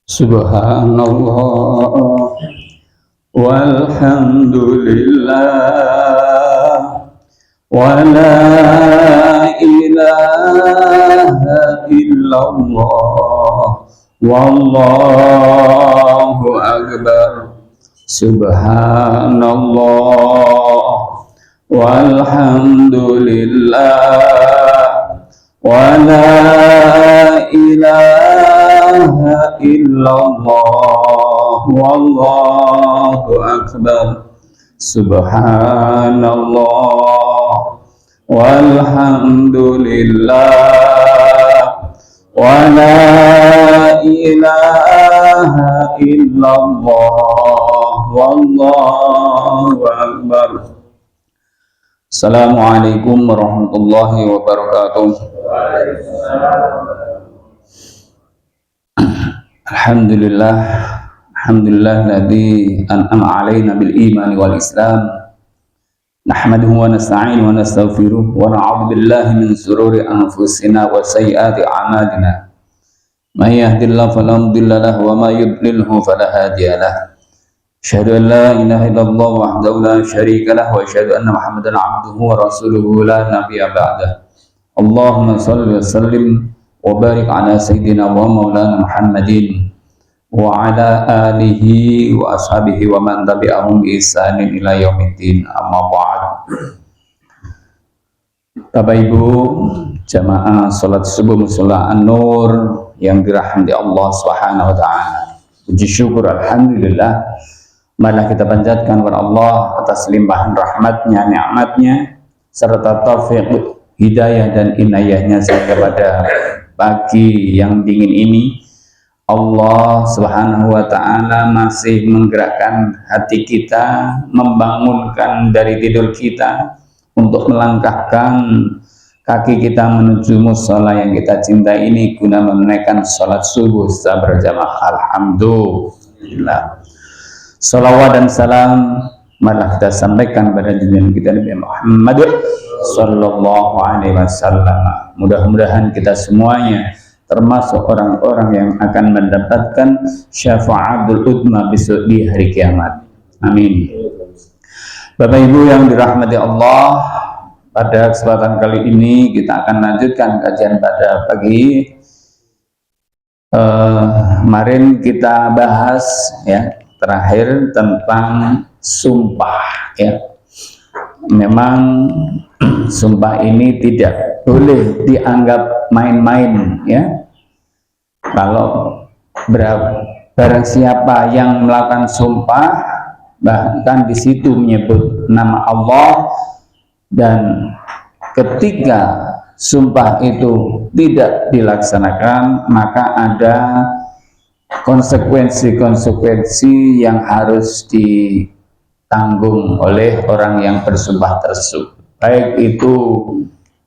Subhanallah walhamdulillah wa la ilaha illallah wallahu akbar. Subhanallah walhamdulillah wa la ilaha illallah wallahu akbar. Subhanallah walhamdulillah wa la ilaha illallah wallahu akbar. Assalamualaikum warahmatullahi wabarakatuh. Alhamdulillah, alhamdulillah alladzi an'ama 'alaina bil iman wal islam. Nahmaduhu wa nasta'inuhu wa nastaghfiruh wa na'udzu billahi min shururi anfusina wa sayyiati a'malina. May yahdihillahu fala mudilla lahu wa may yudlilhu fala hadiya lahu. Asyhadu an la ilaha illallah wahdahu la syarika lahu wa asyhadu anna Muhammadan 'abduhu wa rasuluhu la nabiyya ba'dahu. Allahumma shalli wa sallim wa barik ala sayyidina wa maulana Muhammadin wa ala alihi wa ashabihi wa man tabi'ahum bi ihsanin ila yaumiddin. Amma ba'd. Bapak Ibu jamaah salat subuh musalla An-Nur yang dirahmati Allah Subhanahu wa taala. Puji syukur alhamdulillah marilah kita panjatkan kepada Allah atas limpahan rahmatnya, nikmatnya serta taufik, hidayah dan inayahnya sehingga pada pagi yang dingin ini Allah Subhanahu wa taala masih menggerakkan hati kita, membangunkan dari tidur kita untuk melangkahkan kaki kita menuju mushola yang kita cintai ini guna menunaikan sholat subuh secara berjamaah. Alhamdulillah. Salawat dan salam marilah kita sampaikan pada junjungan kita Nabi Muhammad sallallahu alaihi wasallam. Mudah-mudahan kita semuanya termasuk orang-orang yang akan mendapatkan syafaatul uzma besok di hari kiamat. Amin. Bapak Ibu yang dirahmati Allah, pada kesempatan kali ini kita akan lanjutkan kajian pada pagi. Kemarin kita bahas ya terakhir tentang sumpah ya. Memang sumpah ini tidak boleh dianggap main-main ya. Kalau barang siapa yang melakukan sumpah bahkan di situ menyebut nama Allah, dan ketika sumpah itu tidak dilaksanakan maka ada konsekuensi-konsekuensi yang harus ditanggung oleh orang yang bersumpah tersebut, baik itu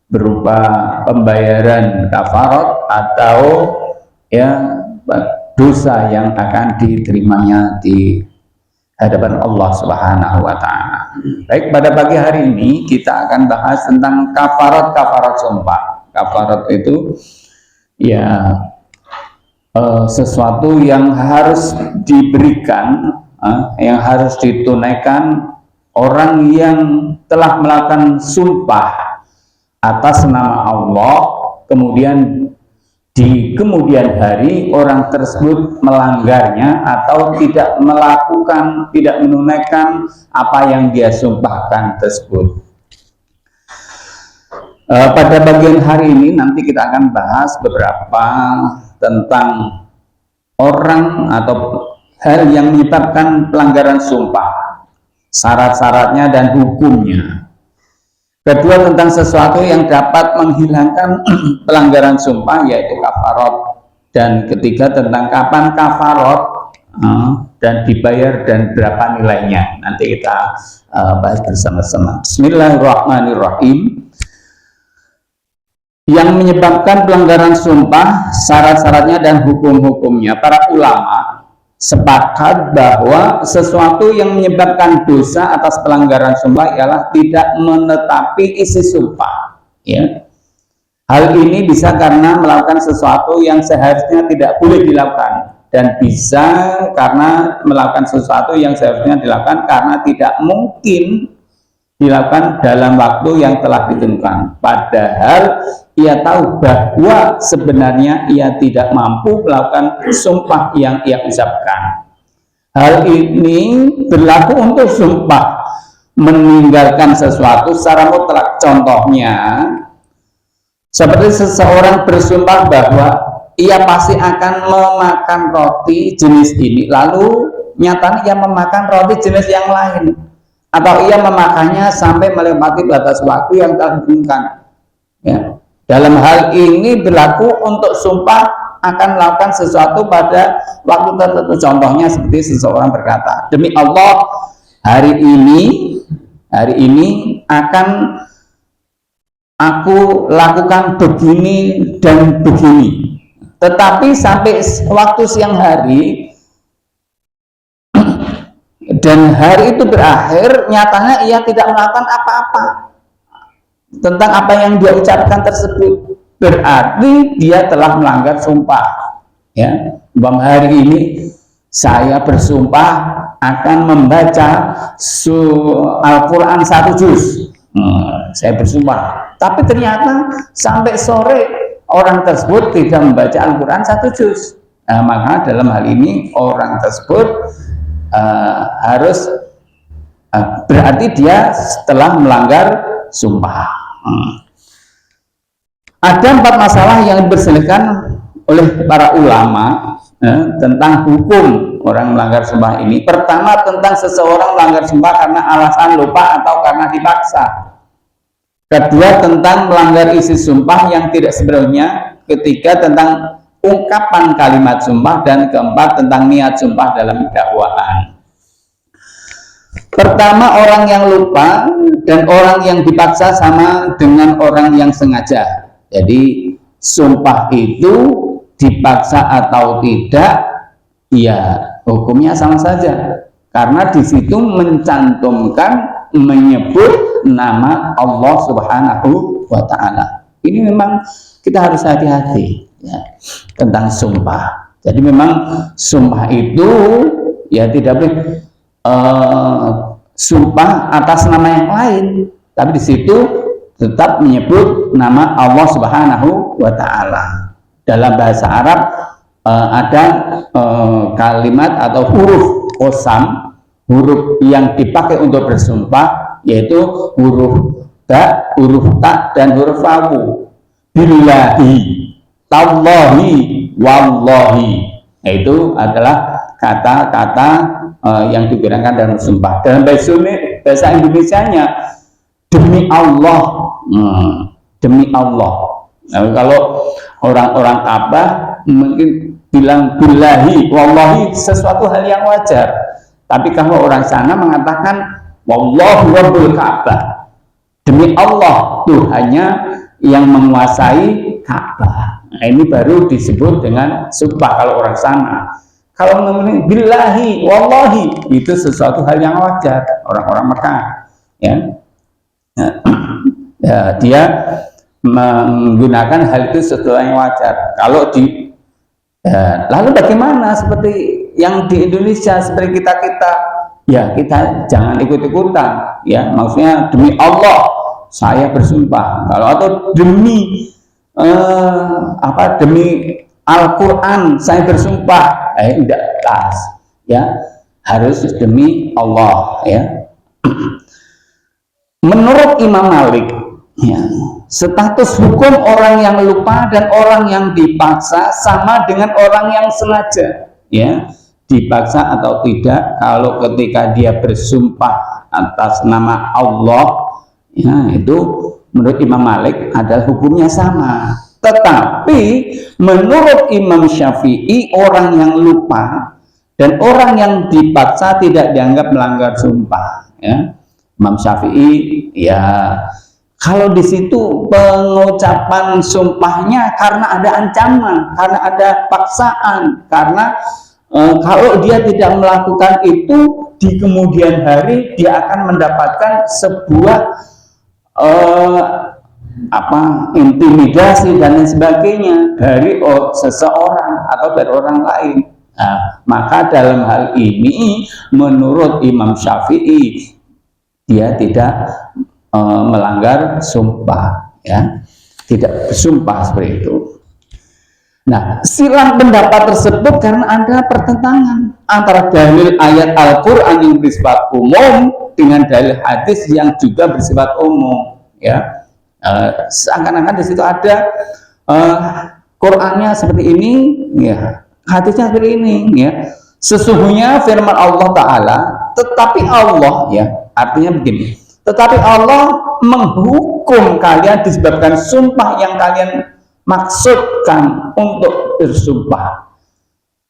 berupa pembayaran kafarat atau ya dosa yang akan diterimanya di hadapan Allah Subhanahu wa taala. Baik, pada pagi hari ini kita akan bahas tentang kafarat sumpah. Kafarat itu ya sesuatu yang harus diberikan, yang harus ditunaikan orang yang telah melakukan sumpah atas nama Allah, kemudian di kemudian hari orang tersebut melanggarnya atau tidak melakukan, tidak menunaikan apa yang dia sumpahkan tersebut. Pada bagian hari ini nanti kita akan bahas beberapa tentang orang atau hal yang menyebabkan pelanggaran sumpah, syarat-syaratnya dan hukumnya. Kedua, tentang sesuatu yang dapat menghilangkan pelanggaran sumpah, yaitu kafarat. Dan ketiga, tentang kapan kafarat dan dibayar dan berapa nilainya. Nanti kita bahas bersama-sama. Bismillahirrahmanirrahim. Yang menyebabkan pelanggaran sumpah, syarat-syaratnya dan hukum-hukumnya. Para ulama sepakat bahwa sesuatu yang menyebabkan dosa atas pelanggaran sumpah ialah tidak menetapi isi sumpah, ya. Hal ini bisa karena melakukan sesuatu yang seharusnya tidak boleh dilakukan, dan bisa karena melakukan sesuatu yang seharusnya dilakukan karena tidak mungkin dilakukan dalam waktu yang telah ditentukan. Padahal ia tahu bahwa sebenarnya ia tidak mampu melakukan sumpah yang ia ucapkan. Hal ini berlaku untuk sumpah meninggalkan sesuatu secara mutlak. Contohnya, seperti seseorang bersumpah bahwa ia pasti akan memakan roti jenis ini, lalu nyatanya ia memakan roti jenis yang lain, atau ia memakannya sampai melewati batas waktu yang telah ditentukan. Ya. Dalam hal ini berlaku untuk sumpah akan melakukan sesuatu pada waktu tertentu. Contohnya seperti seseorang berkata, demi Allah, hari ini akan aku lakukan begini dan begini. Tetapi sampai waktu siang hari dan hari itu berakhir, nyatanya ia tidak melakukan apa-apa tentang apa yang dia ucapkan tersebut. Berarti dia telah melanggar sumpah. Ya, bang, hari ini saya bersumpah akan membaca Al-Quran 1 juz. Saya bersumpah, tapi ternyata sampai sore orang tersebut tidak membaca Al-Quran 1 juz. Maka dalam hal ini orang tersebut harus berarti dia telah melanggar sumpah. Ada 4 masalah yang diperselisihkan oleh para ulama tentang hukum orang melanggar sumpah ini. Pertama, tentang seseorang melanggar sumpah karena alasan lupa atau karena dipaksa. Kedua, tentang melanggar isi sumpah yang tidak sebenarnya. Ketiga, tentang ungkapan kalimat sumpah. Dan keempat, tentang niat sumpah dalam dakwaan. Pertama, orang yang lupa dan orang yang dipaksa sama dengan orang yang sengaja. Jadi sumpah itu dipaksa atau tidak, ya hukumnya sama saja, karena di situ mencantumkan, menyebut nama Allah Subhanahu wa Ta'ala. Ini memang kita harus hati-hati ya, tentang sumpah. Jadi memang sumpah itu ya tidak boleh sumpah atas nama yang lain, tapi di situ tetap menyebut nama Allah Subhanahu wa Ta'ala. Dalam bahasa Arab ada kalimat atau huruf qasam, huruf yang dipakai untuk bersumpah, yaitu huruf ba, huruf ta, dan huruf wawu. Billahi, tallahi, wallahi. Itu adalah kata-kata yang digunakan dalam sumpah. Dalam bahasa Indonesianya, demi Allah. Demi Allah. Nah, kalau orang-orang Ka'bah mungkin bilang billahi, wallahi, sesuatu hal yang wajar. Tapi kalau orang sana mengatakan wallahu rabbul Ka'bah, demi Allah, Tuhannya yang menguasai Ka'bah. Nah, ini baru disebut dengan sumpah kalau orang sana. Kalau ngomongin billahi, wallahi, itu sesuatu hal yang wajar orang-orang Mekah. Ya. Ya, dia menggunakan hal itu sesuatu yang wajar. Kalau lalu bagaimana seperti yang di Indonesia, seperti kita ya kita jangan ikut-ikutan ya, maksudnya demi Allah saya bersumpah, kalau atau demi demi Al-Quran saya bersumpah, tidak pas ya, harus demi Allah ya. Menurut Imam Malik ya, status hukum orang yang lupa dan orang yang dipaksa sama dengan orang yang sengaja ya. Dipaksa atau tidak, kalau ketika dia bersumpah atas nama Allah ya, itu menurut Imam Malik adalah hukumnya sama. Tetapi menurut Imam Syafi'i, orang yang lupa dan orang yang dipaksa tidak dianggap melanggar sumpah ya. Imam Syafi'i ya, kalau di situ pengucapan sumpahnya karena ada ancaman, karena ada paksaan, karena kalau dia tidak melakukan itu di kemudian hari dia akan mendapatkan sebuah intimidasi dan lain sebagainya dari seseorang atau dari orang lain. Nah, maka dalam hal ini menurut Imam Syafi'i dia tidak melanggar sumpah, ya, tidak bersumpah seperti itu. Nah, silang pendapat tersebut karena ada pertentangan antara dalil ayat Al-Quran yang bersifat umum dengan dalil hadis yang juga bersifat umum, ya. Seakan-akan di situ ada Qurannya seperti ini, ya, hadisnya seperti ini, ya. Sesungguhnya firman Allah Ta'ala, tetapi Allah, ya, artinya begini, tetapi Allah menghukum kalian disebabkan sumpah yang kalian maksudkan untuk bersumpah.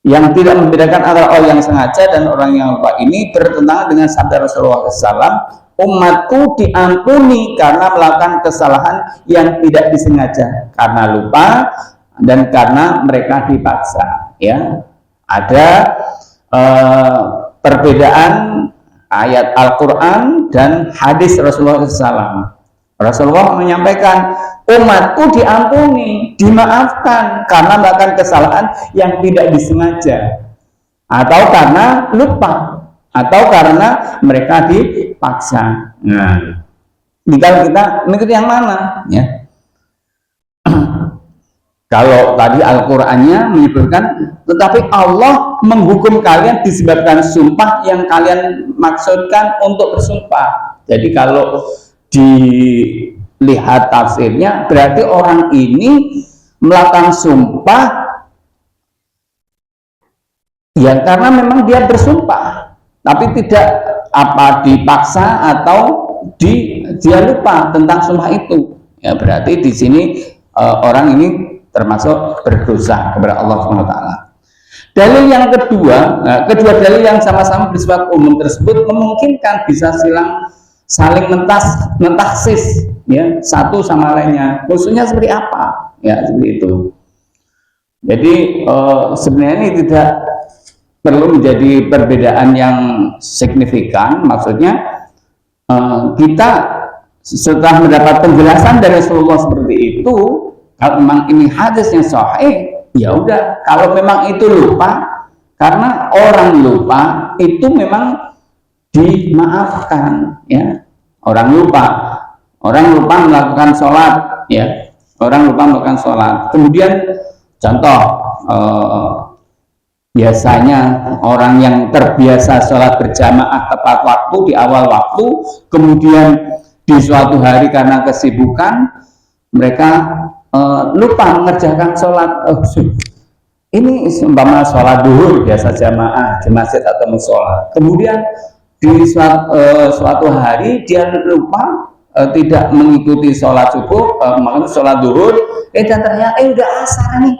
Yang tidak membedakan antara orang yang sengaja dan orang yang lupa ini bertentangan dengan sabda Rasulullah SAW, umatku diampuni karena melakukan kesalahan yang tidak disengaja, karena lupa dan karena mereka dipaksa. Ya, ada perbedaan ayat Al-Quran dan hadis Rasulullah SAW. Rasulullah menyampaikan, umatku diampuni, dimaafkan karena melakukan kesalahan yang tidak disengaja, atau karena lupa, atau karena mereka dipaksa. Nah, tinggal kita mengikuti yang mana, ya. Kalau tadi Al-Qurannya menyebutkan, tetapi Allah menghukum kalian disebabkan sumpah yang kalian maksudkan untuk bersumpah. Jadi kalau dilihat tafsirnya, berarti orang ini melakukan sumpah ya karena memang dia bersumpah, tapi tidak dipaksa atau dia lupa tentang sumpah itu. Ya, berarti di sini orang ini termasuk berdosa kepada Allah SWT. Dalil yang kedua, kedua dalil yang sama-sama bersifat umum tersebut memungkinkan bisa saling mentaksis, ya, satu sama lainnya. Maksudnya seperti apa? Ya, seperti itu. Jadi sebenarnya ini tidak perlu menjadi perbedaan yang signifikan. Maksudnya kita setelah mendapat penjelasan dari Rasulullah seperti itu, kalau memang ini hadis yang sahih, ya udah. Kalau memang itu lupa, karena orang lupa itu memang dimaafkan, ya. Orang lupa melakukan sholat, ya. Orang lupa melakukan sholat. Kemudian contoh, biasanya orang yang terbiasa sholat berjamaah tepat waktu di awal waktu, kemudian di suatu hari karena kesibukan mereka lupa mengerjakan sholat. Ini umpama sholat duhur biasa jamaah di masjid atau musola. Kemudian di suatu hari dia lupa tidak mengikuti sholat subuh, maksudnya sholat duhur. Dan ternyata udah asar nih.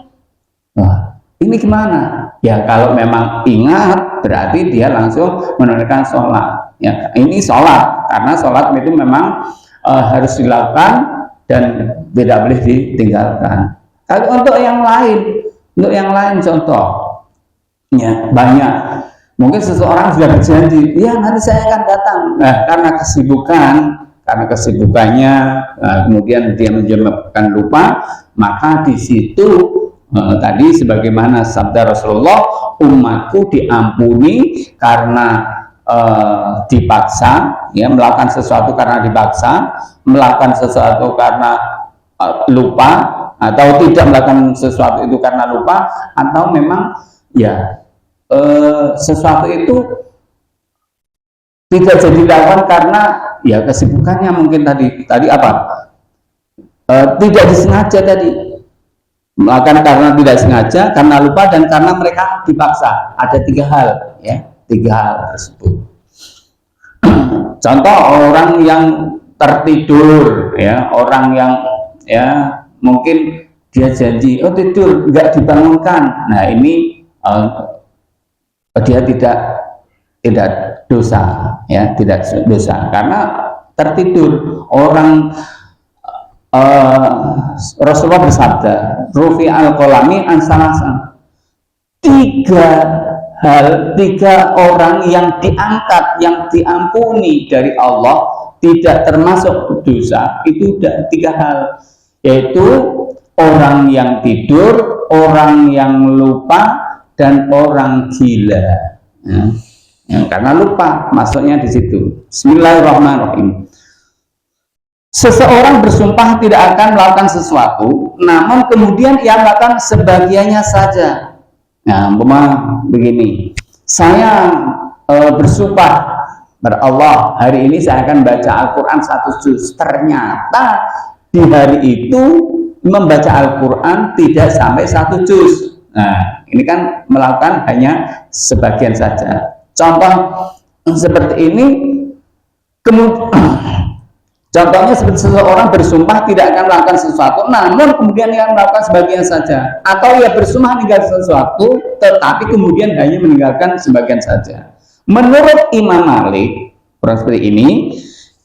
Nah, ini gimana? Ya kalau memang ingat berarti dia langsung menunaikan sholat. Ya, ini sholat karena sholat itu memang harus dilakukan dan tidak boleh ditinggalkan. Kalau untuk yang lain contoh, ya banyak. Mungkin seseorang sudah berjanji, ya nanti saya akan datang. Nah, karena kesibukannya, kemudian dia menyebabkan lupa, maka di situ tadi sebagaimana sabda Rasulullah, umatku diampuni karena dipaksa, ya, melakukan sesuatu karena dipaksa, melakukan sesuatu karena lupa, atau tidak melakukan sesuatu itu karena lupa, atau memang ya sesuatu itu tidak jadi dilakukan karena ya kesibukannya mungkin tadi apa tidak disengaja, tadi melakukan karena tidak sengaja, karena lupa, dan karena mereka dipaksa. Ada tiga hal, ya. Tiga hal tersebut. Contoh orang yang tertidur, ya, orang yang ya mungkin dia janji, tidur nggak dibangunkan. Nah ini dia tidak dosa, ya, tidak dosa karena tertidur. Orang Rasulullah bersabda, rufi al-qalami an salasa. Tiga orang yang diangkat, yang diampuni dari Allah tidak termasuk dosa itu ada 3 hal, yaitu orang yang tidur, orang yang lupa, dan orang gila. Karena lupa masuknya di situ. Bismillahirrahmanirrahim. Seseorang bersumpah tidak akan melakukan sesuatu, namun kemudian ia melakukan sebagiannya saja. Nah, begini, saya bersumpah pada Allah, hari ini saya akan baca Al-Quran 1 juz. Ternyata di hari itu membaca Al-Quran tidak sampai 1 juz. Nah, ini kan melakukan hanya sebagian saja. Contoh seperti ini, contohnya seperti seseorang bersumpah tidak akan melakukan sesuatu, namun kemudian ia melakukan sebagian saja. Atau ia bersumpah meninggalkan sesuatu, tetapi kemudian hanya meninggalkan sebagian saja. Menurut Imam Malik, seperti ini,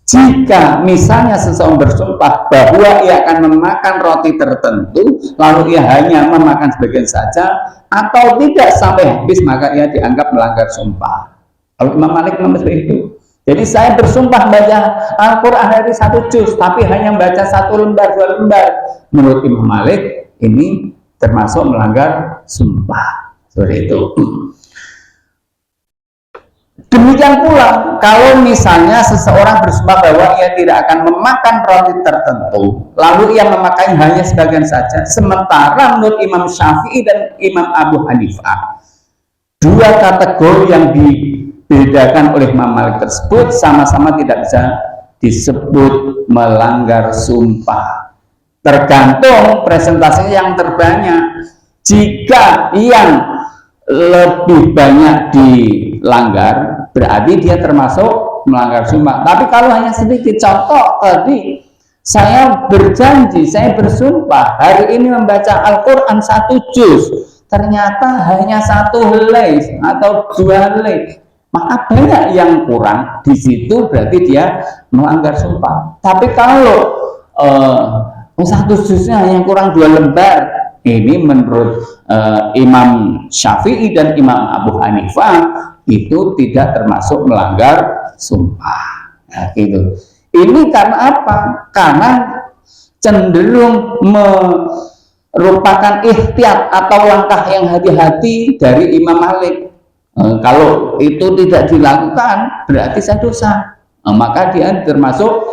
jika misalnya seseorang bersumpah bahwa ia akan memakan roti tertentu, lalu ia hanya memakan sebagian saja, atau tidak sampai habis, maka ia dianggap melanggar sumpah. Kalau Imam Malik seperti itu. Jadi saya bersumpah baca Al-Quran hari 1 juz, tapi hanya baca 1 lembar, 2 lembar. Menurut Imam Malik, ini termasuk melanggar sumpah. Seperti itu. Demikian pula, kalau misalnya seseorang bersumpah bahwa ia tidak akan memakan roti tertentu, lalu ia memakannya hanya sebagian saja, sementara menurut Imam Syafi'i dan Imam Abu Hanifah, 2 kategori yang dibedakan oleh Imam Malik tersebut sama-sama tidak bisa disebut melanggar sumpah. Tergantung presentasinya yang terbanyak. Jika yang lebih banyak dilanggar, berarti dia termasuk melanggar sumpah. Tapi kalau hanya sedikit, contoh tadi saya berjanji, saya bersumpah hari ini membaca Al-Quran 1 juz, ternyata hanya 1 helai atau 2 helai, maka banyak yang kurang di situ, berarti dia melanggar sumpah. Tapi kalau 1 juznya hanya kurang 2 lembar, ini menurut Imam Syafi'i dan Imam Abu Hanifah itu tidak termasuk melanggar sumpah. Nah, gitu. Ini karena apa? Karena cenderung merupakan ikhtiar atau langkah yang hati-hati dari Imam Malik. Kalau itu tidak dilakukan, berarti saya dosa. Maka dia termasuk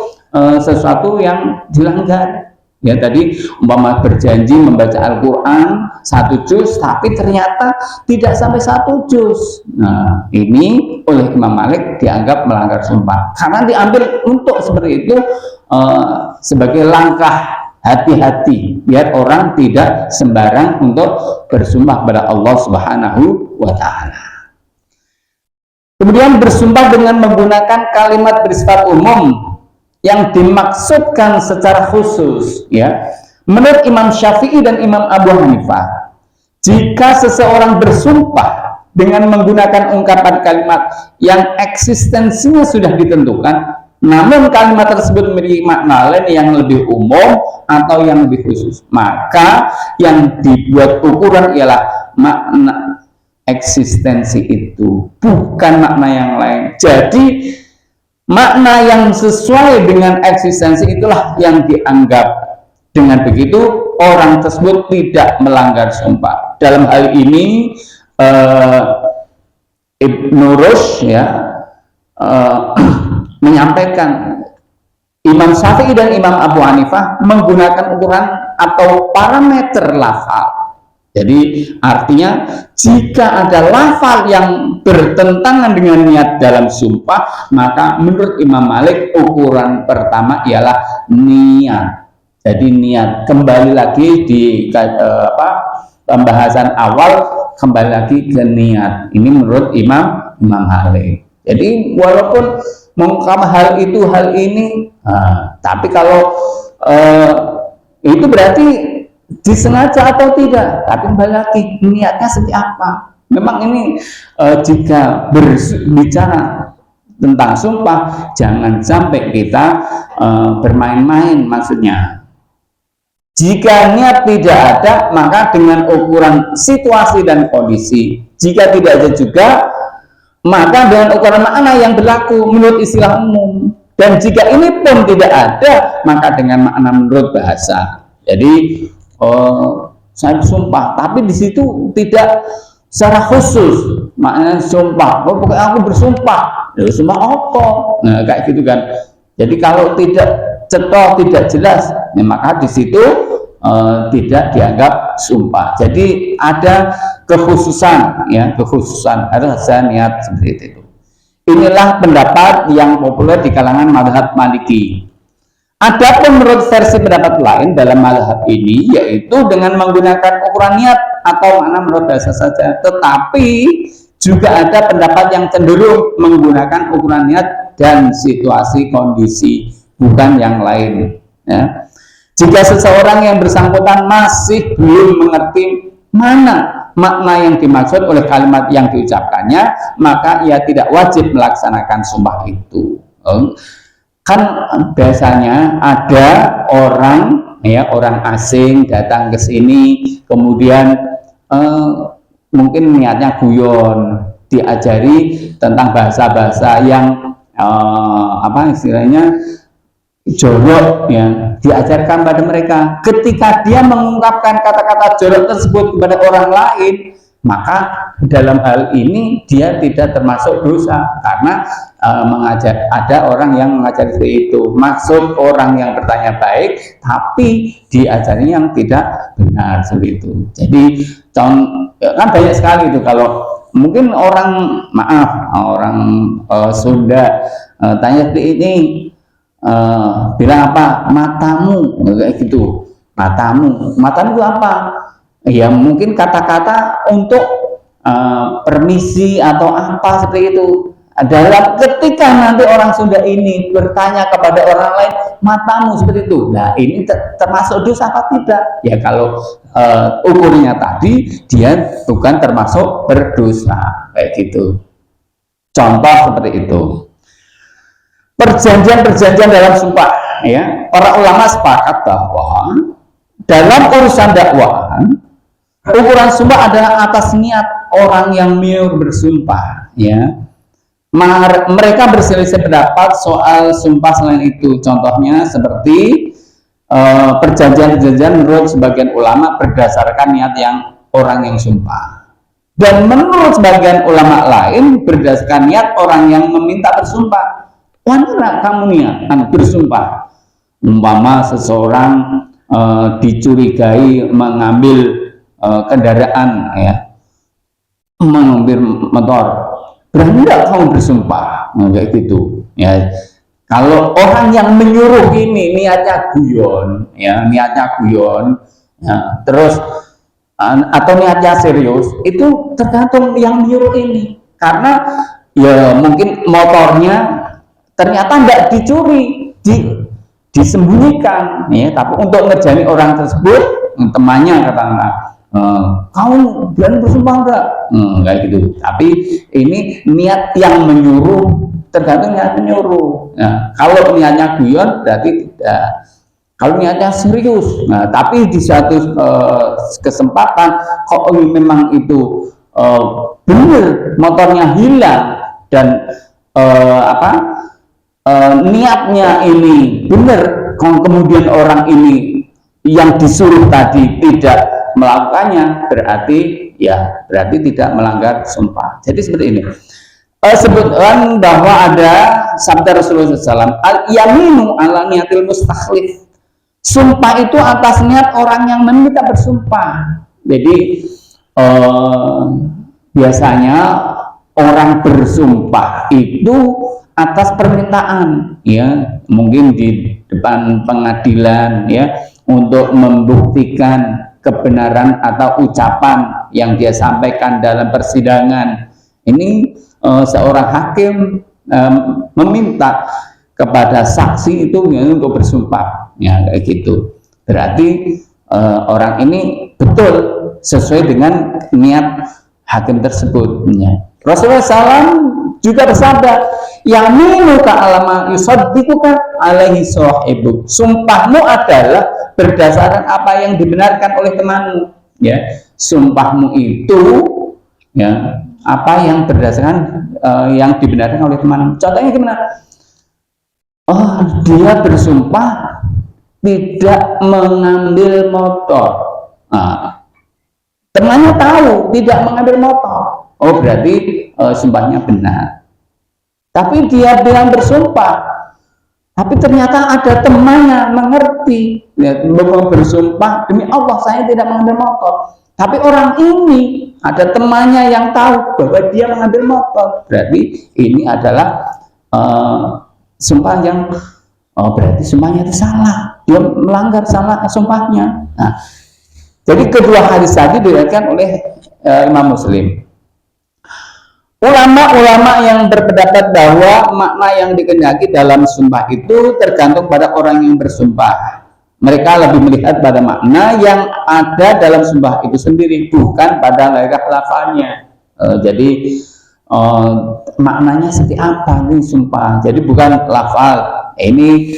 sesuatu yang dilanggar. Ya, tadi umpama berjanji membaca Al-Quran 1 juz, tapi ternyata tidak sampai 1 juz. Nah, ini oleh Imam Malik dianggap melanggar sumpah, karena diambil untuk seperti itu sebagai langkah hati-hati, biar orang tidak sembarang untuk bersumpah kepada Allah Subhanahu wa Ta'ala. Kemudian bersumpah dengan menggunakan kalimat bersifat umum yang dimaksudkan secara khusus, ya. Menurut Imam Syafi'i dan Imam Abu Hanifah, jika seseorang bersumpah dengan menggunakan ungkapan kalimat yang eksistensinya sudah ditentukan, namun kalimat tersebut memiliki makna lain yang lebih umum atau yang lebih khusus, maka yang dibuat ukuran ialah makna eksistensi itu, bukan makna yang lain. Jadi makna yang sesuai dengan eksistensi itulah yang dianggap. Dengan begitu orang tersebut tidak melanggar sumpah. Dalam hal ini Ibnu Rushd menyampaikan Imam Syafi'i dan Imam Abu Hanifah menggunakan ukuran atau parameter lafal. Jadi artinya jika ada lafal yang bertentangan dengan niat dalam sumpah, maka menurut Imam Malik ukuran pertama ialah niat. Jadi niat, kembali lagi di pembahasan awal, kembali lagi ke niat. Ini menurut Imam Malik. Jadi walaupun mengungkap hal itu hal ini, tapi kalau itu berarti disengaja atau tidak, tapi kembali lagi niatnya seperti apa. Memang ini jika berbicara tentang sumpah, jangan sampai kita bermain-main. Maksudnya, jika niat tidak ada, maka dengan ukuran situasi dan kondisi. Jika tidak ada juga, maka dengan ukuran makna yang berlaku menurut istilah umum. Dan jika ini pun tidak ada, maka dengan makna menurut bahasa. Jadi saya bersumpah, tapi di situ tidak secara khusus maknanya sumpah. Pokoknya aku bersumpah, ya sumpah apa? Nah, kayak gitu kan. Jadi kalau tidak cetok, tidak jelas, ya, maka di situ tidak dianggap sumpah. Jadi ada kekhususan, ya, kekhususan, ada niat seperti itu. Inilah pendapat yang populer di kalangan mazhab Maliki. Adapun menurut versi pendapat lain dalam mazhab ini, yaitu dengan menggunakan ukuran niat atau makna menurut bahasa saja. Tetapi juga ada pendapat yang cenderung menggunakan ukuran niat dan situasi kondisi, bukan yang lain. Ya. Jika seseorang yang bersangkutan masih belum mengerti mana makna yang dimaksud oleh kalimat yang diucapkannya, maka ia tidak wajib melaksanakan sumpah itu. Kan biasanya ada orang, ya, orang asing datang ke sini, kemudian mungkin niatnya guyon, diajari tentang bahasa-bahasa yang apa istilahnya jorok, ya, diajarkan pada mereka. Ketika dia mengungkapkan kata-kata jorok tersebut kepada orang lain, maka dalam hal ini dia tidak termasuk dosa, karena ada orang yang mengajar seperti itu. Maksud orang yang bertanya baik, tapi diajari yang tidak benar seperti itu. Jadi kan banyak sekali itu, kalau mungkin orang Sunda tanya seperti ini, bilang apa, matamu, kayak gitu. Matamu itu apa? Ya mungkin kata-kata untuk permisi atau apa seperti itu. Adalah ketika nanti orang Sunda ini bertanya kepada orang lain, matamu seperti itu. Nah, ini termasuk dosa apa tidak? Ya kalau ukurnya tadi, dia bukan termasuk berdosa, kayak gitu. Contoh seperti itu. Perjanjian-perjanjian dalam sumpah, ya, para ulama sepakat bahwa dalam urusan dakwaan, ukuran sumpah adalah atas niat orang yang mau bersumpah, ya. Mereka berselisih pendapat soal sumpah selain itu. Contohnya seperti perjanjian-perjanjian menurut sebagian ulama berdasarkan niat yang orang yang sumpah, dan menurut sebagian ulama lain berdasarkan niat orang yang meminta bersumpah. Wanita kamu niat bersumpah, umpama seseorang dicurigai mengambil kendaraan, ya, mengambil motor, berani nggak kamu bersumpah? Kayak gitu, ya. Kalau orang yang menyuruh ini niatnya guyon, ya, ya, terus atau niatnya serius, itu tergantung yang menyuruh ini. Karena ya mungkin motornya ternyata nggak dicuri, disembunyikan, ya, tapi untuk ngejani orang tersebut, temannya katakanlah, kamu berani bersumpah enggak? Kayak gitu. Tapi ini niat yang menyuruh, tergantung niat menyuruh. Nah, kalau niatnya guyon berarti tidak. Kalau niatnya serius, nah, tapi di suatu kesempatan kok memang itu benar motornya hilang dan niatnya ini benar, kemudian orang ini yang disuruh tadi tidak melakukannya, berarti tidak melanggar sumpah. Jadi seperti ini. Sebutkan bahwa ada sabda Rasulullah SAW, al-yaminu ala niatil mustakhlif. Sumpah itu atas niat orang yang meminta bersumpah. Jadi biasanya orang bersumpah itu atas permintaan, ya, mungkin di depan pengadilan, ya, untuk membuktikan kebenaran atau ucapan yang dia sampaikan dalam persidangan. Ini seorang hakim meminta kepada saksi itu, ya, untuk bersumpah, ya, kayak gitu. Berarti orang ini betul sesuai dengan niat hakim tersebut, ya. Rasulullah SAW juga bersabda, yaminu ka'alama yusaddiquka alaihi sahibuk. Sumpahmu adalah berdasarkan apa yang dibenarkan oleh temanmu, ya. Sumpahmu itu, ya, apa yang berdasarkan yang dibenarkan oleh temanmu. Contohnya gimana? dia bersumpah tidak mengambil motor. Temannya tahu tidak mengambil motor. Berarti sumpahnya benar. Tapi dia bilang bersumpah, tapi ternyata ada temannya mengerti, bersumpah demi Allah saya tidak mengambil motor. Tapi orang ini ada temannya yang tahu bahwa dia mengambil motor. Berarti ini adalah sumpah yang berarti sumpahnya itu salah. Dia melanggar salah sumpahnya. Nah, jadi kedua hadis tadi diriwayatkan oleh Imam Muslim. Ulama-ulama yang berpendapat bahwa makna yang dikehendaki dalam sumpah itu tergantung pada orang yang bersumpah. Mereka lebih melihat pada makna yang ada dalam sumpah itu sendiri, bukan pada lafalnya. Jadi maknanya seperti apa nih sumpah? Jadi bukan lafal. Ini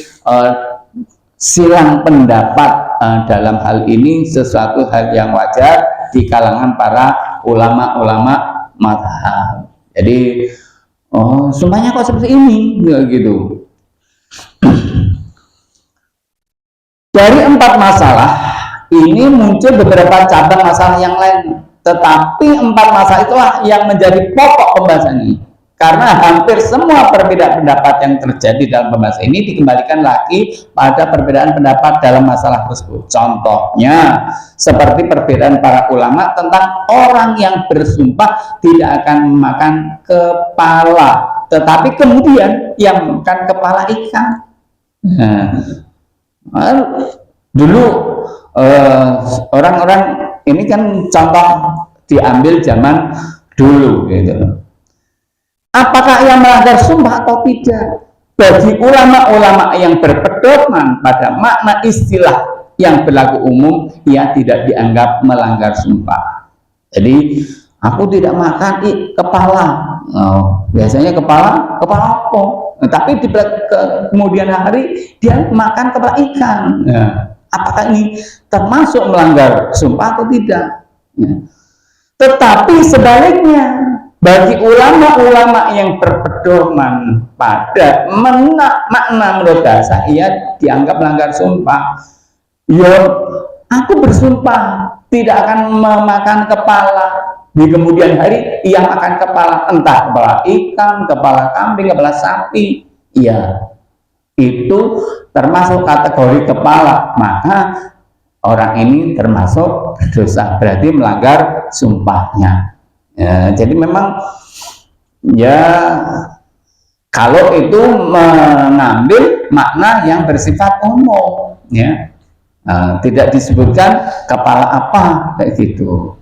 silang pendapat dalam hal ini sesuatu hal yang wajar di kalangan para ulama-ulama mazhab. Jadi sumpahnya kok seperti ini, gitu. Dari 4 masalah ini muncul beberapa cabang masalah yang lain, tetapi 4 masalah itulah yang menjadi pokok pembahasan ini. Karena hampir semua perbedaan pendapat yang terjadi dalam pembahasan ini dikembalikan lagi pada perbedaan pendapat dalam masalah tersebut. Contohnya, seperti perbedaan para ulama tentang orang yang bersumpah tidak akan memakan kepala, tetapi kemudian yang makan kepala ikan. Dulu orang-orang ini kan contoh diambil zaman dulu, gitu. Apakah ia melanggar sumpah atau tidak? Bagi ulama-ulama yang berpedoman pada makna istilah yang berlaku umum, ia tidak dianggap melanggar sumpah. Jadi, aku tidak makan kepala. Biasanya kepala apa? Tapi di kemudian hari dia makan kepala ikan. Apakah ini termasuk melanggar sumpah atau tidak? Tetapi sebaliknya, bagi ulama-ulama yang berpedoman pada makna menurut dasar, ia dianggap melanggar sumpah. Aku bersumpah tidak akan memakan kepala. Di kemudian hari ia makan kepala, entah kepala ikan, kepala kambing, kepala sapi. Itu termasuk kategori kepala. Maka orang ini termasuk berdosa, berarti melanggar sumpahnya. Jadi memang kalau itu mengambil makna yang bersifat umum, tidak disebutkan kepala apa kayak gitu.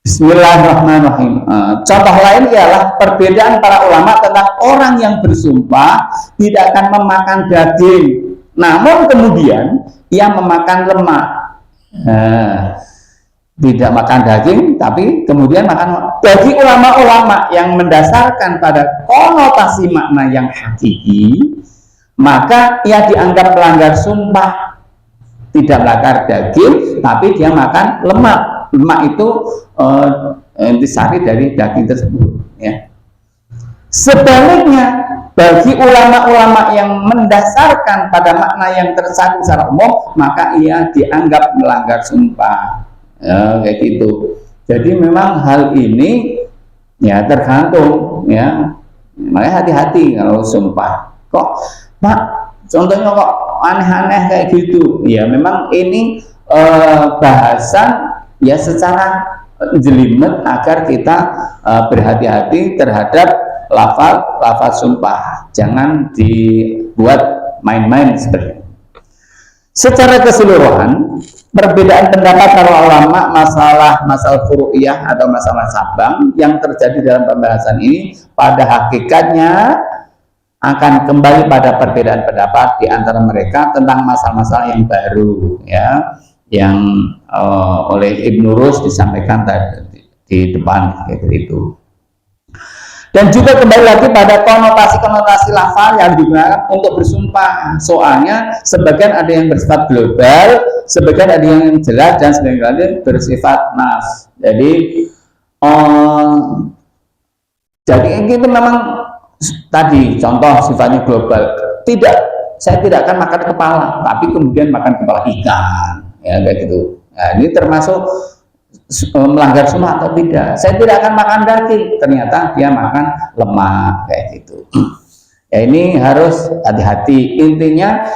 Bismillahirrahmanirrahim. Contoh lain ialah perbedaan para ulama tentang orang yang bersumpah tidak akan memakan daging, namun kemudian ia memakan lemak. Tidak makan daging, tapi kemudian makan. Bagi ulama-ulama yang mendasarkan pada konotasi makna yang hakiki, maka ia dianggap melanggar sumpah. Tidak melanggar daging, tapi dia makan lemak. Lemak itu intisari dari daging tersebut. Sebaliknya, bagi ulama-ulama yang mendasarkan pada makna yang tersandung secara umum, maka ia dianggap melanggar sumpah. Kayak gitu. Jadi memang hal ini tergantung, makanya hati-hati kalau sumpah. Kok Pak, contohnya kok aneh-aneh kayak gitu? Memang ini bahasan secara jelimet agar kita berhati-hati terhadap lafal sumpah. Jangan dibuat main-main seperti itu. Secara keseluruhan, perbedaan pendapat para ulama masalah furu'iyah atau masalah cabang yang terjadi dalam pembahasan ini pada hakikatnya akan kembali pada perbedaan pendapat di antara mereka tentang masalah-masalah yang baru, yang oleh Ibnu Rus disampaikan tadi di depan kayak gitu. Dan juga kembali lagi pada konotasi-konotasi lafal yang digunakan untuk bersumpah. Soalnya sebagian ada yang bersifat global, sebagian ada yang jelas, dan sebagian lain bersifat nas. Jadi itu memang tadi contoh sifatnya global, tidak, saya tidak akan makan kepala, tapi kemudian makan kepala ikan, ya kayak gitu. Nah, ini termasuk melanggar sunnah atau tidak? Saya tidak akan makan daging, ternyata dia makan lemak, kayak gitu. Ya ini harus hati-hati. Intinya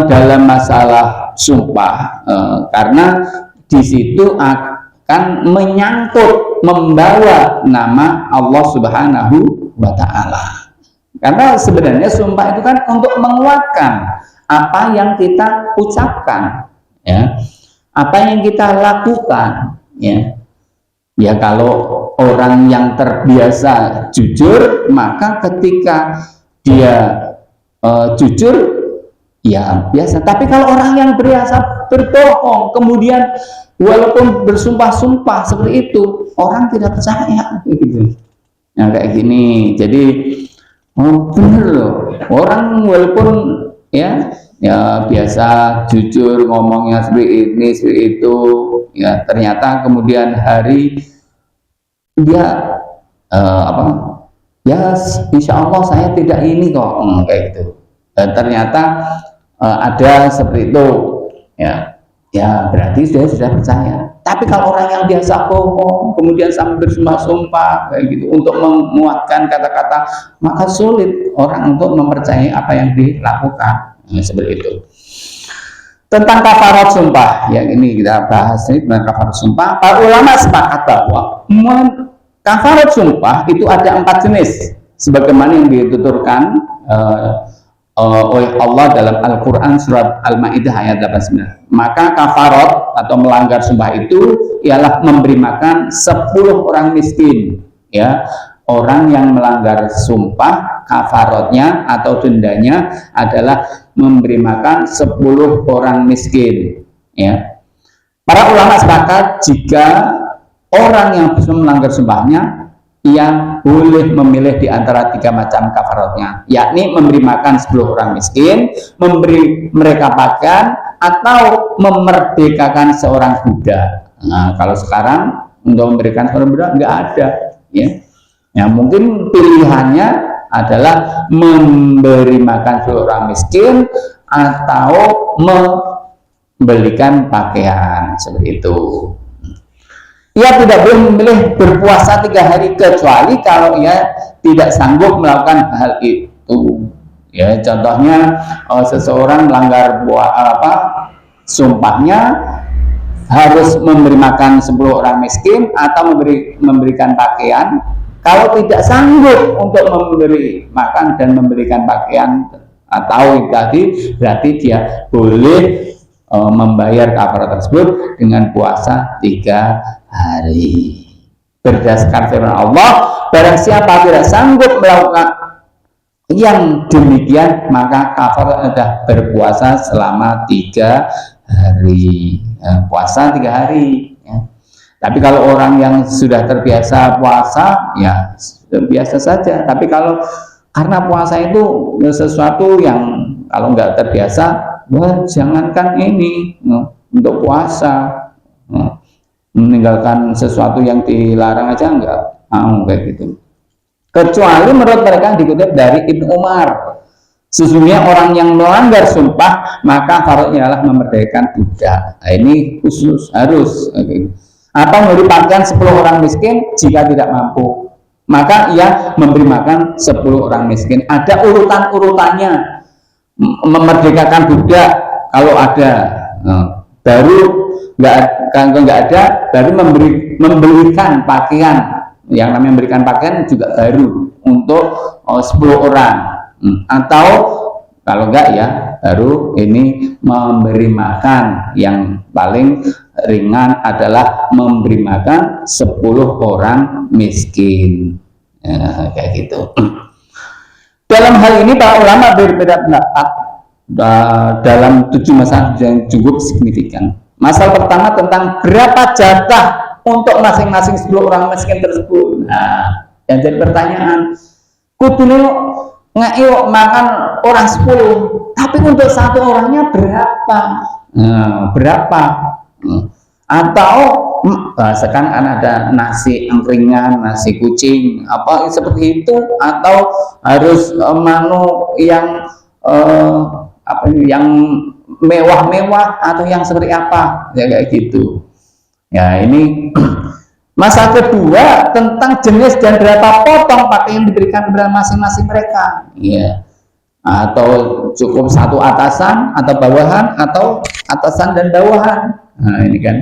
dalam masalah sumpah, karena di situ akan menyangkut, membawa nama Allah Subhanahu wa Ta'ala. Karena sebenarnya sumpah itu kan untuk menguatkan apa yang kita ucapkan, ya, apa yang kita lakukan, ya. Ya kalau orang yang terbiasa jujur, maka ketika dia jujur, ya biasa. Tapi kalau orang yang biasa berbohong, kemudian walaupun bersumpah-sumpah seperti itu, orang tidak percaya, gitu. Nah kayak gini. Jadi bener loh, orang walaupun ya biasa jujur ngomongnya seperti ini seperti itu, ya ternyata kemudian hari dia ya insya Allah saya tidak ini kok, kayak gitu. Dan ternyata ada seperti itu, ya berarti sudah percaya. Tapi kalau orang yang biasa bohong, kemudian sampai bersumpah-sumpah kayak gitu untuk menguatkan kata-kata, maka sulit orang untuk mempercayai apa yang dilakukan. Seperti itu. Tentang kafarat sumpah, yang ini kita bahas ini tentang kafarat sumpah. Para ulama sepakat bahwa kafarat sumpah itu ada 4 jenis, sebagaimana yang dituturkan oleh Allah dalam Al-Quran surat Al-Ma'idah ayat 89. Maka kafarat atau melanggar sumpah itu ialah memberi makan 10 orang miskin, ya. Orang yang melanggar sumpah, kafaratnya atau dendanya adalah memberi makan 10 orang miskin, ya. Para ulama sepakat jika orang yang bisa melanggar sumpahnya, ia boleh memilih di antara 3 macam kafaratnya, yakni memberi makan 10 orang miskin, memberi mereka pakaian, atau memerdekakan seorang budak. Nah, kalau sekarang untuk memberikan seorang budak nggak ada, ya. Ya mungkin pilihannya adalah memberi makan 10 orang miskin atau membelikan pakaian, seperti itu. Ia tidak boleh memilih berpuasa 3 hari kecuali kalau ia tidak sanggup melakukan hal itu. Ya, contohnya seseorang melanggar sumpahnya harus memberi makan 10 orang miskin atau memberikan pakaian. Kalau tidak sanggup untuk memberi makan dan memberikan pakaian atau tadi, berarti dia boleh membayar kafarat tersebut dengan puasa 3 hari. Berdasarkan firman Allah, barang siapa tidak sanggup melakukan yang demikian, maka kafarat adalah berpuasa selama 3 hari. Puasa 3 hari, ya. Tapi kalau orang yang sudah terbiasa puasa, ya biasa saja. Tapi kalau karena puasa itu sesuatu yang kalau nggak terbiasa, wah jangankan ini untuk puasa, meninggalkan sesuatu yang dilarang aja nggak mau, kayak gitu. Kecuali menurut mereka dikutip dari Ibnu Umar, sesungguhnya orang yang melanggar sumpah maka kafaratnya adalah memerdekakan budak. Nah, ini khusus harus. Atau memberi pakaian 10 orang miskin jika tidak mampu, maka ia memberi makan 10 orang miskin. Ada urutan-urutannya. Memerdekakan budak kalau ada, baru nggak ada, baru memberikan pakaian. Yang namanya memberikan pakaian juga baru untuk 10 orang. Atau kalau enggak, ya baru ini memberi makan. Yang paling ringan adalah memberi makan 10 orang miskin, kayak gitu. Dalam hal ini para ulama berbeda pendapat dalam 7 masalah yang cukup signifikan. Masalah pertama tentang berapa jatah untuk masing-masing 10 orang miskin tersebut. Nah, yang jadi pertanyaan, kudune ngayo makan orang 10, tapi untuk 1 orangnya berapa? Berapa? Atau sekarang ada nasi angkringan, nasi kucing, apa seperti itu, atau harus yang yang mewah-mewah atau yang seperti apa, ya kayak gitu. Ya ini masa kedua tentang jenis dan berapa potong pakaian yang diberikan kepada masing-masing mereka, ya. Atau cukup satu atasan atau bawahan, atau atasan dan bawahan. Nah ini kan,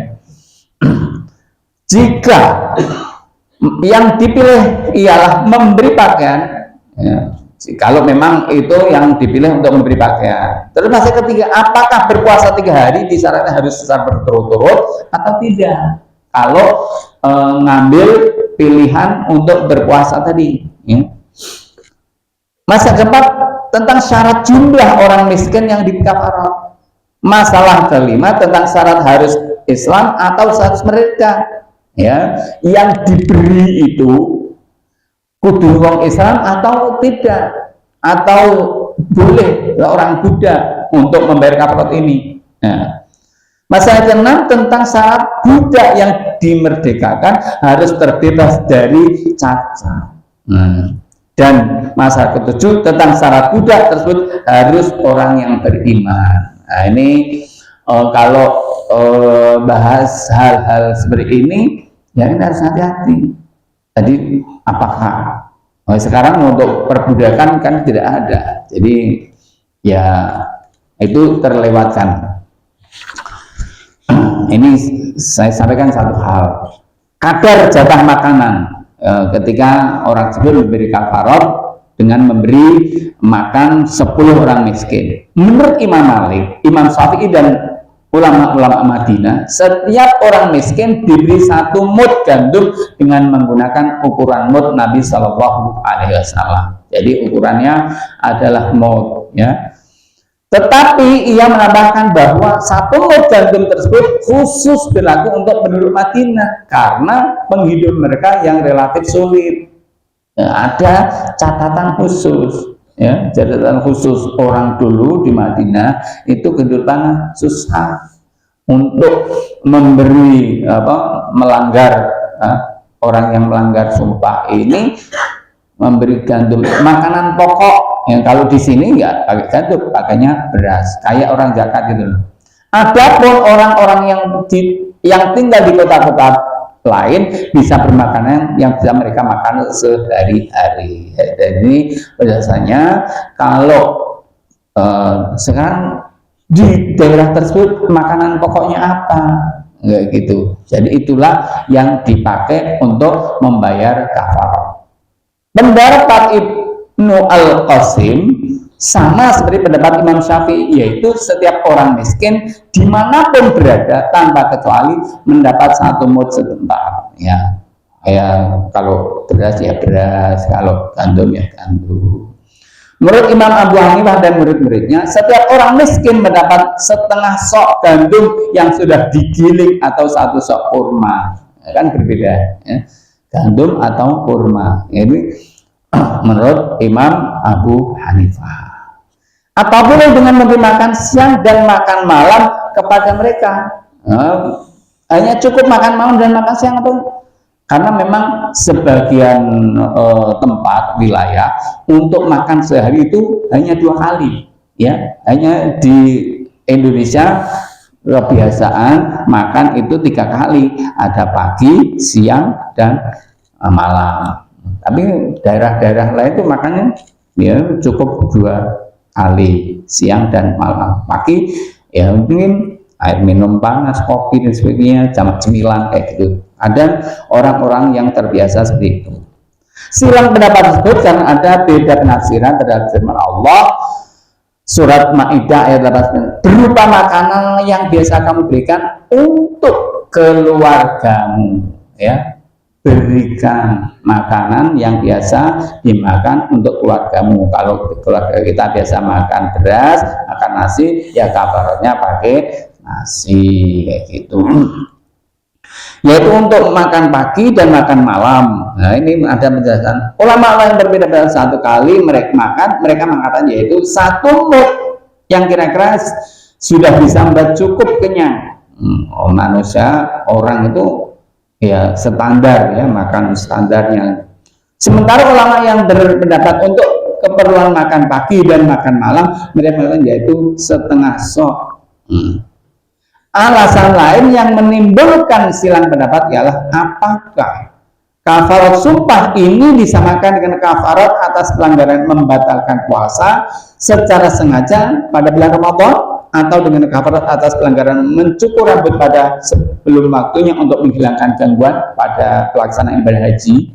jika yang dipilih ialah memberi pakaian, ya, kalau memang itu yang dipilih untuk memberi pakaian. Terus masih ketiga, apakah berpuasa 3 hari disyaratkan harus secara berturut-turut atau tidak? Kalau ngambil pilihan untuk berpuasa tadi, ya. Masa keempat tentang syarat jumlah orang miskin yang dikafarah. Masalah kelima tentang syarat harus Islam atau harus mereka, ya, yang diberi itu kudu wong Islam atau tidak, atau boleh orang Buddha untuk membayar kafarat ini. Nah, masalah keenam tentang syarat budak yang dimerdekakan harus terbebas dari cacat. Dan masalah ketujuh tentang syarat budak tersebut harus orang yang beriman. Nah ini kalau bahas hal-hal seperti ini, ya ini harus hati-hati. Jadi apakah sekarang untuk perbudakan kan tidak ada, jadi ya itu terlewatkan. Ini saya sampaikan satu hal, kadar jatah makanan ketika orang tersebut memberi kafarat dengan memberi makan 10 orang miskin. Menurut Imam Malik, Imam Syafi'i dan ulama-ulama Madinah, setiap orang miskin diberi 1 mud gandum dengan menggunakan ukuran mud Nabi Shallallahu Alaihi Wasallam. Jadi ukurannya adalah mud, ya. Tetapi ia menambahkan bahwa 1 mud gandum tersebut khusus berlaku untuk penduduk Madinah karena penghidupan mereka yang relatif sulit. Ya, ada catatan khusus, ya, catatan khusus orang dulu di Madinah itu kehidupan susah. Untuk memberi melanggar orang yang melanggar sumpah ini memberi gandum, makanan pokok. Yang kalau di sini nggak pakai gandum, pakainya beras, kayak orang zakat gitu. Adapun orang-orang yang tinggal di kota-kota lain bisa bermakanan yang bisa mereka makan sehari-hari. Jadi biasanya kalau sekarang di daerah tersebut makanan pokoknya apa, nggak gitu. Jadi itulah yang dipakai untuk membayar kafarat. Pendapat Ibnu Al-Qasim sama seperti pendapat Imam Syafi'i, yaitu setiap orang miskin dimanapun berada tanpa kecuali mendapat 1 mud setempat, ya. Kalau beras ya beras, kalau gandum ya gandum. Menurut Imam Abu Hanifah dan murid-muridnya, setiap orang miskin mendapat setengah sok gandum yang sudah digiling atau 1 sok kurma. Kan berbeda, ya. Gandum atau kurma. Ini menurut Imam Abu Hanifah. Apa boleh dengan memberi makan siang dan makan malam kepada mereka? Hanya cukup makan malam dan makan siang atau? Karena memang sebagian tempat wilayah untuk makan sehari itu hanya 2 kali, ya. Hanya di Indonesia kebiasaan makan itu 3 kali, ada pagi, siang, dan malam. Tapi daerah-daerah lain itu makannya ya cukup 2 kali, siang dan malam. Pagi ya mungkin air minum panas, kopi dan sebagainya, jam cemilan kayak gitu. Ada orang-orang yang terbiasa seperti itu. Silang pendapat tersebut karena ada beda penafsiran terhadap firman Allah surat Maidah ayat 8 berupa makanan yang biasa kamu berikan untuk keluargamu, ya. Berikan makanan yang biasa dimakan untuk keluargamu. Kalau keluarga kita biasa makan beras, makan nasi, ya kafaratnya pakai nasi kayak gitu. Yaitu untuk makan pagi dan makan malam. Nah ini ada penjelasan. Ulama yang berbeda pada 1 kali mereka mengatakan yaitu 1 mud yang kira-kira sudah bisa membuat cukup kenyang. Manusia, orang itu ya standar ya, makan standarnya. Sementara ulama yang berpendapat untuk keperluan makan pagi dan makan malam, mereka mengatakan yaitu setengah sok. Alasan lain yang menimbulkan silang pendapat ialah apakah kafarat sumpah ini disamakan dengan kafarat atas pelanggaran membatalkan puasa secara sengaja pada bulan Ramadan, atau dengan kafarat atas pelanggaran mencukur rambut pada sebelum waktunya untuk menghilangkan gangguan pada pelaksanaan ibadah haji.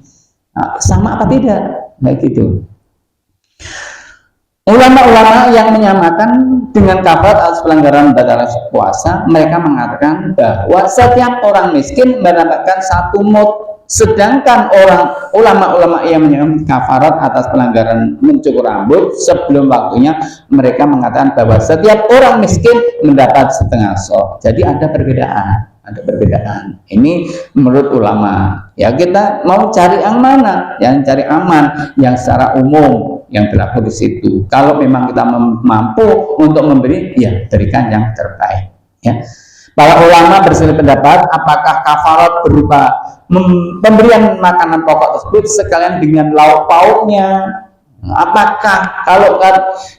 Nah, sama apa tidak? Kayak gitu. Ulama-ulama yang menyamakan dengan kafarat atas pelanggaran batal puasa, mereka mengatakan bahwa setiap orang miskin mendapatkan satu mud, sedangkan ulama-ulama yang menyamakan kafarat atas pelanggaran mencukur rambut sebelum waktunya, mereka mengatakan bahwa setiap orang miskin mendapat setengah sok. Jadi ada perbedaan. Ini menurut ulama. Ya, kita mau cari yang mana? Yang cari aman, yang secara umum yang berlaku di situ. Kalau memang kita mampu untuk memberi, ya berikan yang terbaik. Ya. Para ulama berselisih pendapat apakah kafarat berupa pemberian makanan pokok tersebut sekalian dengan lauk pauknya. Apakah kalau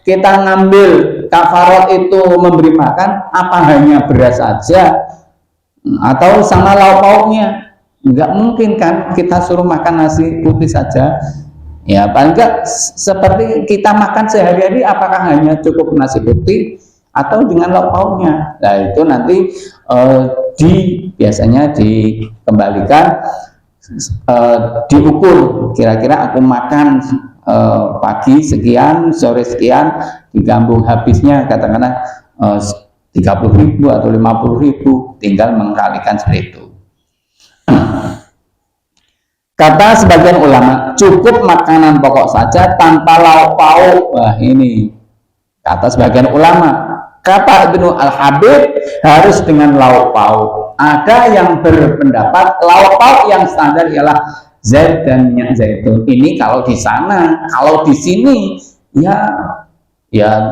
kita ngambil kafarat itu memberi makan, apa hanya beras saja atau sama lauk pauknya? Enggak mungkin kan kita suruh makan nasi putih saja. Ya, paling enggak seperti kita makan sehari-hari, apakah hanya cukup nasi putih atau dengan lauk pauknya? Nah, itu nanti biasanya dikembalikan, diukur. Kira-kira aku makan pagi sekian, sore sekian, digabung habisnya katakanlah 30.000 atau 50.000, tinggal mengkalikan seperti itu. Kata sebagian ulama, cukup makanan pokok saja tanpa lauk pauk. Wah, ini kata sebagian ulama. Kata Ibnu Al-Habib, harus dengan lauk pauk. Ada yang berpendapat lauk pauk yang standar ialah zait dan minyak zaitun. Ini kalau di sana, kalau di sini ya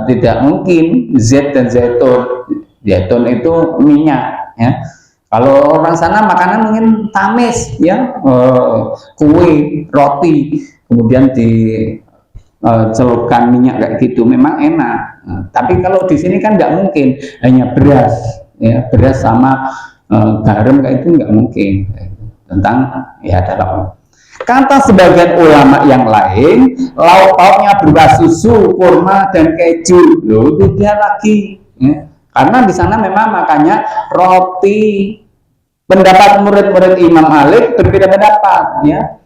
tidak mungkin zait dan zaitun. Zaitun itu minyak, ya. Kalau orang sana makanan mungkin tamis, ya, kue, roti, kemudian dicelupkan minyak kayak gitu, memang enak. Nah, tapi kalau di sini kan nggak mungkin, hanya beras, ya, beras sama garam kayak itu nggak mungkin. Tentang ya dalam. Kata sebagian ulama yang lain, lauk pauknya berupa susu, kurma, dan keju. Loh, beda lagi. Ya. Karena di sana memang makanya roti. Pendapat murid-murid Imam Malik berbeda pendapat, ya.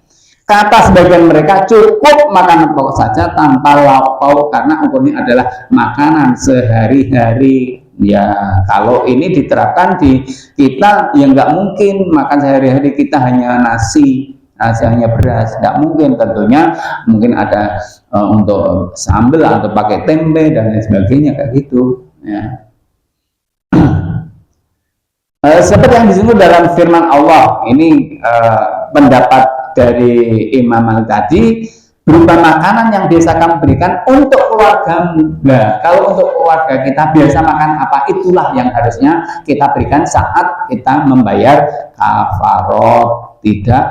Kata sebagian mereka cukup makanan pokok saja tanpa lauk pauk karena ukurnya adalah makanan sehari-hari. Ya, kalau ini diterapkan di kita, ya nggak mungkin makan sehari-hari kita hanya nasi hanya beras, nggak mungkin. Tentunya mungkin ada untuk sambal atau pakai tempe dan lain sebagainya kayak gitu, ya. Seperti yang disebut dalam firman Allah, ini pendapat dari Imam Malik tadi, berupa makanan yang biasa kamu berikan untuk keluarga. Nah, kalau untuk keluarga kita biasa makan apa, itulah yang harusnya kita berikan saat kita membayar kafarat. Tidak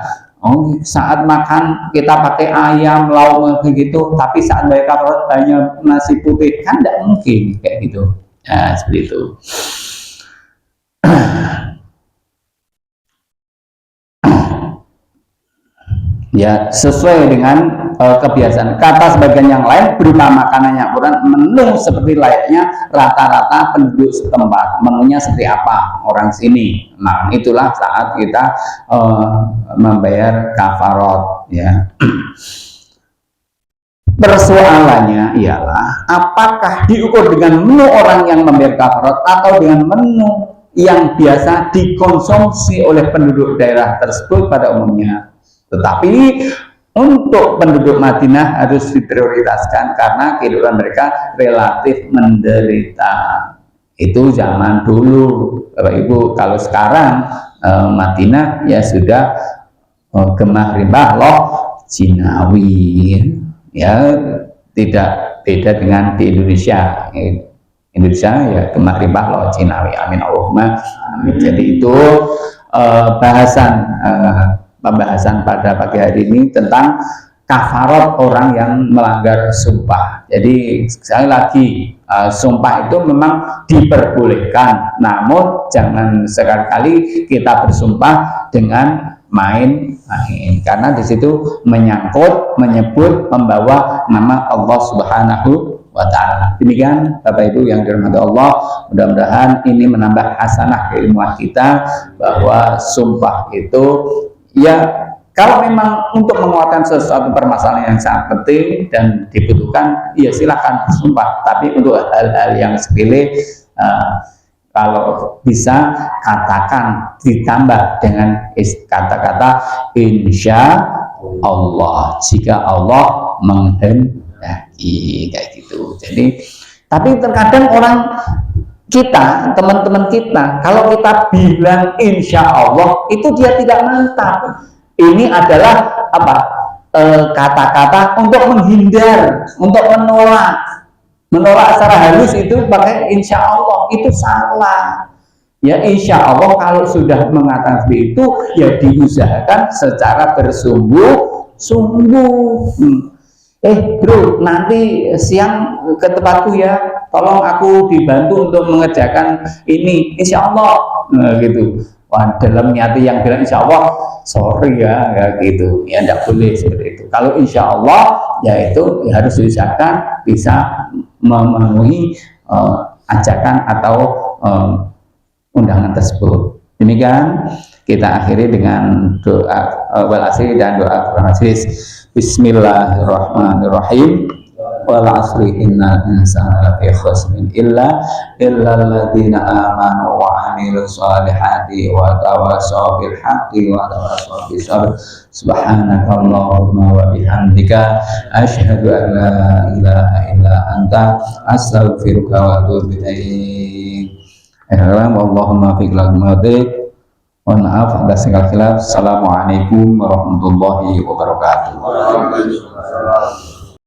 saat makan kita pakai ayam, lauk begitu, tapi saat bayar kafarat hanya nasi putih, kan tidak mungkin kayak gitu. Nah, seperti itu. Ya, sesuai dengan kebiasaan. Kata sebagian yang lain, berupa makanan yang kurang, menu seperti layaknya rata-rata penduduk setempat. Menunya seperti apa orang sini. Nah, itulah saat kita membayar kafarat, ya. Persoalannya ialah apakah diukur dengan menu orang yang membayar kafarat atau dengan menu yang biasa dikonsumsi oleh penduduk daerah tersebut pada umumnya. Tetapi untuk penduduk Madinah harus diprioritaskan karena kehidupan mereka relatif menderita. Itu zaman dulu, Bapak Ibu. Kalau sekarang Madinah ya sudah gemah rimbah loh Jinawi, ya, tidak beda dengan di Indonesia. Indonesia ya gemar riba lo Cinawi, amin Allahumma amin. Jadi itu pembahasan pada pagi hari ini tentang kafarat orang yang melanggar sumpah. Jadi sekali lagi sumpah itu memang diperbolehkan, namun jangan sekali-kali kita bersumpah dengan main-main, karena di situ menyangkut, menyebut, membawa nama Allah Subhanahu wa ta'ala. Demikian Bapak Ibu yang dirahmati Allah, mudah-mudahan ini menambah hasanah keilmuan kita bahwa sumpah itu ya kalau memang untuk menguatkan sesuatu permasalahan yang sangat penting dan dibutuhkan, ya silakan bersumpah. Tapi untuk hal-hal yang sepele, kalau bisa katakan ditambah dengan kata-kata insya Allah, jika Allah menghendaki, kayak gitu. Jadi, tapi terkadang orang kita, teman-teman kita, kalau kita bilang insya Allah, itu dia tidak mantap. Ini adalah apa? Kata-kata untuk menghindar, untuk menolak secara halus itu pakai insya Allah, itu salah. Ya insya Allah kalau sudah mengatakan seperti itu, ya diusahakan secara bersungguh-sungguh. Bro, nanti siang ke tempatku ya, tolong aku dibantu untuk mengerjakan ini, insya Allah, gitu. Wah, dalam niati yang bilang insya Allah, sorry ya, gitu, ya tidak boleh seperti itu. Kalau insya Allah, ya itu ya harus diusahakan bisa memenuhi ajakan atau undangan tersebut. Demikian kita akhiri dengan doa wal asri dan doa majlis. Bismillahirrahmanirrahim. Wal asri innal insana lafi khusrin illa alladziina aamanu wa 'amilus shalihati wa tawassaw bil haqqi wa tawassaw bis sabr. Subhanakallahumma wa bihamdika asyhadu an la ilaha illa anta astaghfiruka wa atubu ilaik. Allahumma fiq lagmadik. Mohon maaf atas segala khilaf. Assalamualaikum warahmatullahi wabarakatuh.